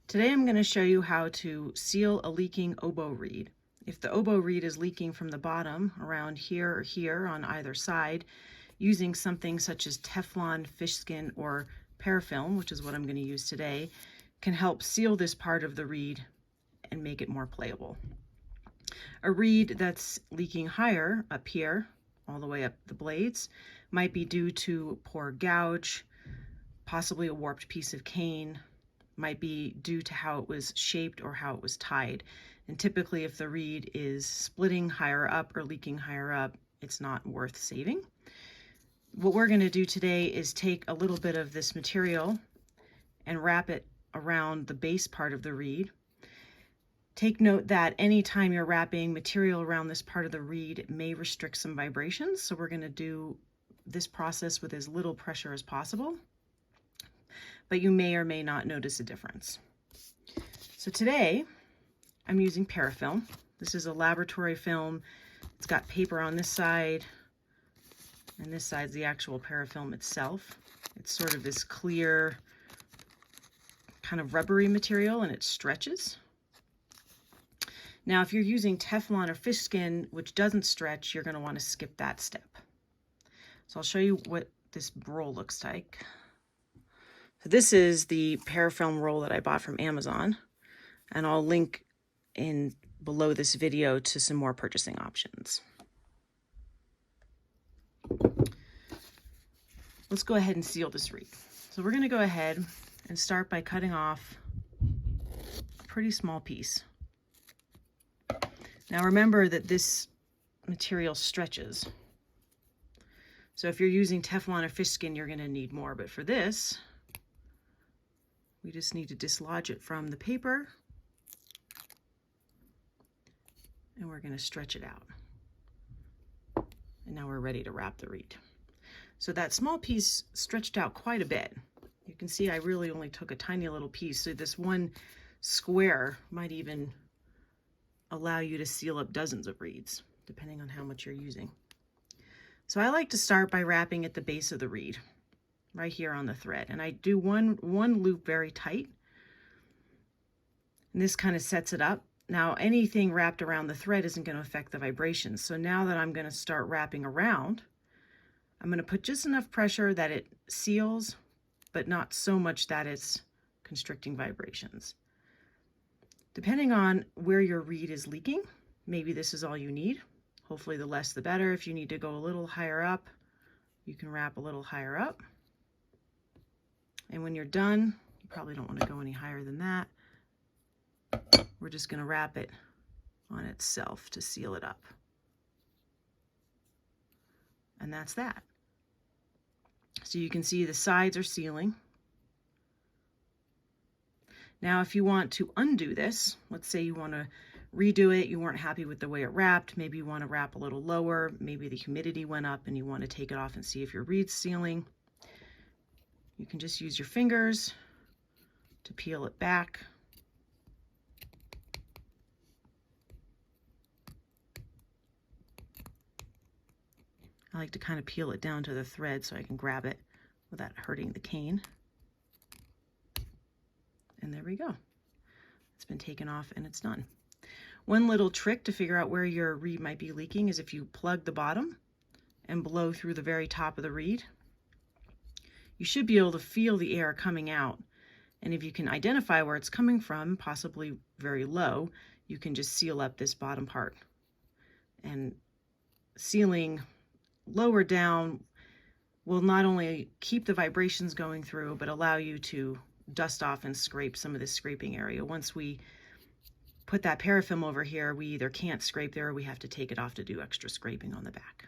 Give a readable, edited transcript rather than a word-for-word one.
Today I'm going to show you how to seal a leaking oboe reed. If the oboe reed is leaking from the bottom around here or here on either side, using something such as Teflon, fish skin, or Parafilm, which is what I'm going to use today, can help seal this part of the reed and make it more playable. A reed that's leaking higher up here, all the way up the blades, might be due to poor gouge, possibly a warped piece of cane, might be due to how it was shaped or how it was tied. And typically if the reed is splitting higher up or leaking higher up, it's not worth saving. What we're going to do today is take a little bit of this material and wrap it around the base part of the reed. Take note that anytime you're wrapping material around this part of the reed, it may restrict some vibrations. So we're going to do this process with as little pressure as possible, but you may or may not notice a difference. So today I'm using Parafilm. This is a laboratory film. It's got paper on this side, and this side's the actual Parafilm itself. It's sort of this clear, kind of rubbery material, and it stretches. Now, if you're using Teflon or fish skin, which doesn't stretch, you're going to want to skip that step. So I'll show you what this roll looks like. So this is the Parafilm roll that I bought from Amazon, and I'll link in below this video to some more purchasing options. Let's go ahead and seal this reed. So we're going to go ahead and start by cutting off a pretty small piece. Now remember that this material stretches. So if you're using Teflon or fish skin, you're going to need more, but for this, we just need to dislodge it from the paper, and we're going to stretch it out. And now we're ready to wrap the reed. So that small piece stretched out quite a bit. You can see I really only took a tiny little piece, so this one square might even allow you to seal up dozens of reeds, depending on how much you're using. So I like to start by wrapping at the base of the reed, right here on the thread, and I do one loop very tight, and this kind of sets it up. Now anything wrapped around the thread isn't going to affect the vibrations, so now that I'm going to start wrapping around, I'm going to put just enough pressure that it seals, but not so much that it's constricting vibrations. Depending on where your reed is leaking, maybe this is all you need. Hopefully the less the better. If you need to go a little higher up, you can wrap a little higher up. And when you're done, you probably don't want to go any higher than that. We're just going to wrap it on itself to seal it up. And that's that. So you can see the sides are sealing. Now, if you want to undo this, let's say you want to redo it, you weren't happy with the way it wrapped, maybe you want to wrap a little lower, maybe the humidity went up and you want to take it off and see if your reed's sealing. You can just use your fingers to peel it back. I like to kind of peel it down to the thread so I can grab it without hurting the cane. And there we go. It's been taken off and it's done. One little trick to figure out where your reed might be leaking is if you plug the bottom and blow through the very top of the reed, you should be able to feel the air coming out. And if you can identify where it's coming from, possibly very low, you can just seal up this bottom part. And sealing lower down will not only keep the vibrations going through, but allow you to dust off and scrape some of this scraping area. Once we put that Parafilm over here, we either can't scrape there or we have to take it off to do extra scraping on the back.